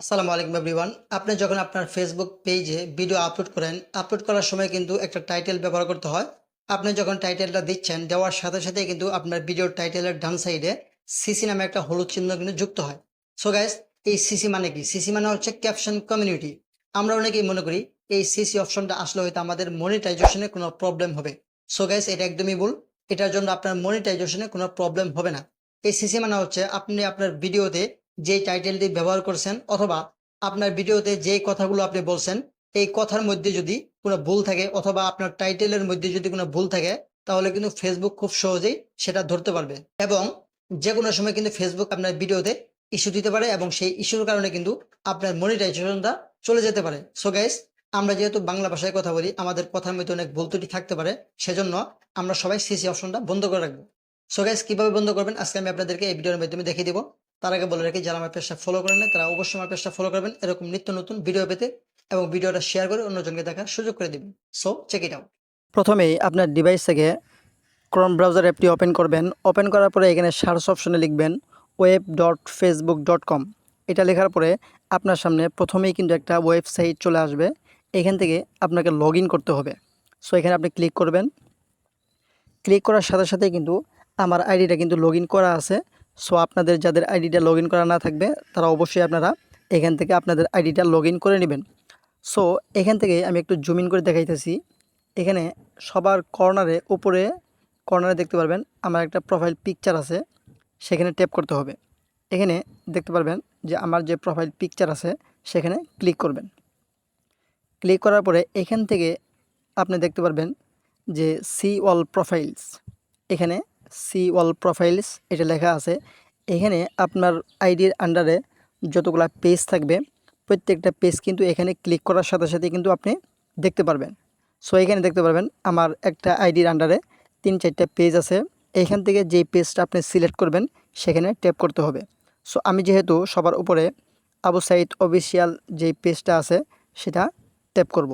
আসসালামু আলাইকুম এভরিওয়ান। আপনি যখন আপনার ফেসবুক পেজে ভিডিও আপলোড করার সময় কিন্তু একটা টাইটেল ব্যবহার করতে হয়। আপনি যখন টাইটেলটা দিচ্ছেন, দেওয়ার সাথে সাথে কিন্তু আপনার ভিডিওর টাইটেলের ডান সাইডে সিসি নামে একটা হলুদ চিহ্ন কিন্তু যুক্ত হয়। সো গাইস, এই সিসি মানে কি? সিসি মানে হচ্ছে ক্যাপশন কমিউনিটি। আমরা অনেকেই মনে করি এই সিসি অপশনটা আসলে হয়তো আমাদের মনিটাইজেশনে কোনো প্রবলেম হবে। সো গাইস, এটা একদমই ভুল। এটার জন্য আপনার মনিটাইজেশনে কোনো প্রবলেম হবে না। এই সিসি মানে হচ্ছে আপনি আপনার ভিডিওতে যে টাইটেলটি ব্যবহার করছেন অথবা আপনার ভিডিওতে যে কথাগুলো আপনি বলছেন, এই কথার মধ্যে যদি কোনো ভুল থাকে অথবা আপনার টাইটেলের মধ্যে যদি কোনো ভুল থাকে, তাহলে কিন্তু ফেসবুক খুব সহজেই সেটা ধরতে পারবে এবং যে কোনো সময় কিন্তু ফেসবুক আপনার ভিডিওতে ইস্যু দিতে পারে এবং সেই ইস্যুর কারণে কিন্তু আপনার মনিটাইজেশনটা চলে যেতে পারে। সো গাইস, আমরা যেহেতু বাংলা ভাষায় কথা বলি, আমাদের কথার মধ্যে অনেক ভুল ত্রুটি থাকতে পারে, সেজন্য আমরা সবাই সিসি অপশনটা বন্ধ করে রাখবো। সো গাইস, কিভাবে বন্ধ করবেন আজকে আমি আপনাদেরকে এই ভিডিওর মাধ্যমে দেখিয়ে দিব। তার আগে বলে রাখি, যারা আমার পেজটা ফলো করেন না তারা অবশ্যই আমার পেজটা ফলো করবেন এরকম নিত্য নতুন ভিডিও পেতে এবং ভিডিওটা শেয়ার করে অন্যজনকে দেখার সুযোগ করে দিবেন। So check it out. প্রথমেই আপনার ডিভাইস থেকে ক্রোম ব্রাউজার অ্যাপটি ওপেন করবেন। ওপেন করার পরে এখানে সার্চ অপশনে লিখবেন web.facebook.com। এটা লেখার পরে আপনার সামনে প্রথমেই কিন্তু একটা ওয়েবসাইট চলে আসবে। এখান থেকে আপনাকে লগ ইন করতে হবে। সো এখানে আপনি ক্লিক করবেন। ক্লিক করার সাথে সাথেই কিন্তু আমার আইডিটা কিন্তু লগ ইন করা আছে। সো আপনাদের যাদের আইডিটা লগ ইন করা না থাকবে তারা অবশ্যই আপনারা এখান থেকে আপনাদের আইডিটা লগ ইন করে নেবেন। সো এখান থেকে আমি একটু জুম ইন করে দেখাইতেছি। এখানে সবার কর্নারে উপরে কর্নারে দেখতে পারবেন আমার একটা প্রোফাইল পিকচার আছে, সেখানে ট্যাপ করতে হবে। এখানে দেখতে পারবেন যে আমার যে প্রোফাইল পিকচার আছে সেখানে ক্লিক করবেন। ক্লিক করার পরে এখান থেকে আপনি দেখতে পারবেন যে সি অল প্রোফাইলস। এখানে সি অল প্রোফাইলস এটা লেখা আছে। এখানে আপনার আইডির আন্ডারে যতগুলা পেজ থাকবে প্রত্যেকটা পেজ কিন্তু এখানে ক্লিক করার সাথে সাথে কিন্তু আপনি দেখতে পারবেন। সো এখানে দেখতে পারবেন আমার একটা আইডির আন্ডারে 3-4টা পেজ আছে। এইখান থেকে যেই পেজটা আপনি সিলেক্ট করবেন সেখানে ট্যাপ করতে হবে। সো আমি যেহেতু সবার উপরে আবু সাইদ অফিসিয়াল যেই পেজটা আছে সেটা ট্যাপ করব।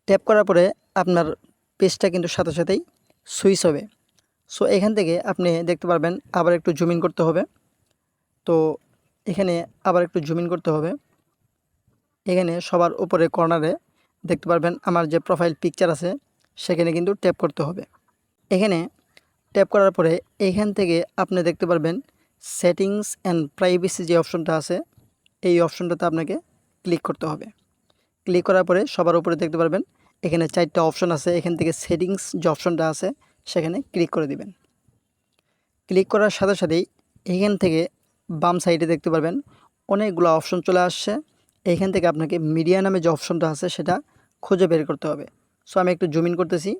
ট্যাপ করার পরে আপনার পেজটা কিন্তু সাথে সাথেই সুইচ হবে। সো এখান থেকে আপনি দেখতে পারবেন আবার একটু জুম ইন করতে হবে। তো এখানে আবার একটু জুম ইন করতে হবে। এখানে সবার উপরে কর্নারে দেখতে পারবেন আমার যে প্রোফাইল পিকচার আছে সেখানে কিন্তু ট্যাপ করতে হবে। এখানে ট্যাপ করার পরে এইখান থেকে আপনি দেখতে পারবেন সেটিংস অ্যান্ড প্রাইভেসি যে অপশনটা আছে এই অপশনটাতে আপনাকে ক্লিক করতে হবে। ক্লিক করার পরে সবার উপরে দেখতে পারবেন এখানে 4টা অপশন আছে। এখান থেকে সেটিংস যে অপশনটা আছে সেখানে ক্লিক করে দিবেন। ক্লিক করার সাথে সাথেই এখান থেকে বাম সাইডে দেখতে পারবেন অনেকগুলো অপশন চলে আসছে। এইখান থেকে আপনাকে মিডিয়া নামে যে অপশনটা আছে সেটা খুঁজে বের করতে হবে। সো আমি একটু জুম ইন করতেছি।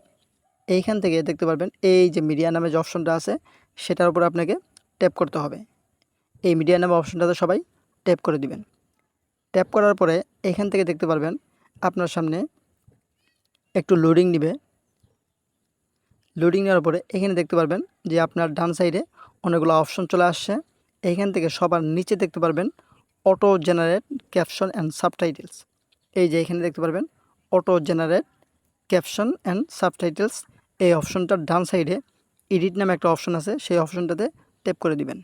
এইখান থেকে দেখতে পারবেন এই যে মিডিয়া নামে যে অপশনটা আছে সেটার উপর আপনাকে ট্যাপ করতে হবে। এই মিডিয়া নামে অপশনটাতে সবাই ট্যাপ করে দিবেন। ট্যাপ করার পরে এখান থেকে দেখতে পারবেন আপনার সামনে একটু লোডিং নিবে। লোডিং নেওয়ার পরে এখানে দেখতে পারবেন যে আপনার ডান সাইডে অনেকগুলো অপশন চলে আসছে। এইখান থেকে সবার নিচে দেখতে পারবেন auto generate caption and subtitles. এই যে এখানে দেখতে পারবেন auto generate caption and subtitles. এই অপশনটার ডান সাইডে এডিট নামে একটা অপশন আছে, সেই অপশনটাতে ট্যাপ করে দিবেন।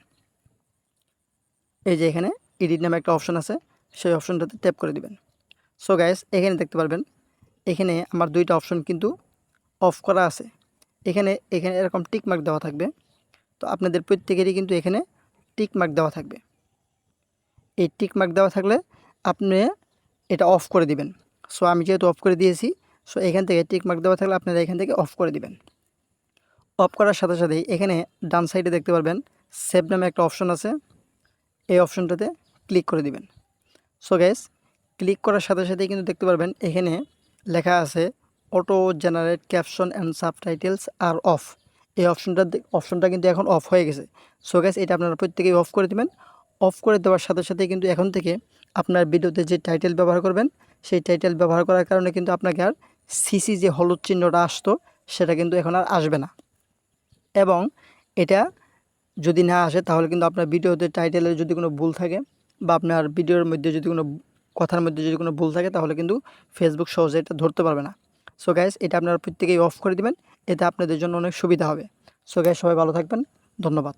এই যে এখানে এডিট নামে একটা অপশন আছে, সেই অপশনটাতে ট্যাপ করে দিবেন। সো গাইস, এখানে দেখতে পারবেন এখানে আমার 2টা অপশন কিন্তু অফ করা আছে। এখানে এখানে এরকম টিক মার্ক দেওয়া থাকবে। তো আপনাদের প্রত্যেকেরই কিন্তু এখানে টিক মার্ক দেওয়া থাকবে। এই টিক মার্ক দেওয়া থাকলে আপনি এটা অফ করে দিবেন। সো আমি যেহেতু অফ করে দিয়েছি, সো এখান থেকে টিক মার্ক দেওয়া থাকলে আপনারা এখান থেকে অফ করে দিবেন। অফ করার সাথে সাথেই এখানে ডান সাইডে দেখতে পারবেন সেভ নামে একটা অপশন আছে, এই অপশনটাতে ক্লিক করে দিবেন। সো গাইস, ক্লিক করার সাথে সাথেই কিন্তু দেখতে পারবেন এখানে লেখা আছে auto generate caption and subtitles are off. এই অপশনটা কিন্তু এখন অফ হয়ে গেছে। সো গাইস, এটা আপনারা প্রত্যেকেই অফ করে দিবেন। অফ করে দেওয়ার সাথে সাথে কিন্তু এখন থেকে আপনার ভিডিওতে যে টাইটেল ব্যবহার করবেন সেই টাইটেল ব্যবহার করার কারণে কিন্তু আপনাকে আর সিসি যে হলুদ চিহ্নটা আসতো সেটা কিন্তু এখন আর আসবে না। এবং এটা যদি না আসে তাহলে কিন্তু আপনার ভিডিওতে টাইটেলের যদি কোনো ভুল থাকে বা আপনার ভিডিওর মধ্যে যদি কোনো কথার মধ্যে যদি কোনো ভুল থাকে তাহলে কিন্তু ফেসবুক সহজে এটা ধরতে পারবে না। সো গাইস, এটা আপনারা প্রত্যেকেই অফ করে দিবেন, এতে আপনাদের জন্য অনেক সুবিধা হবে। সো গাইস, সবাই ভালো থাকবেন। ধন্যবাদ।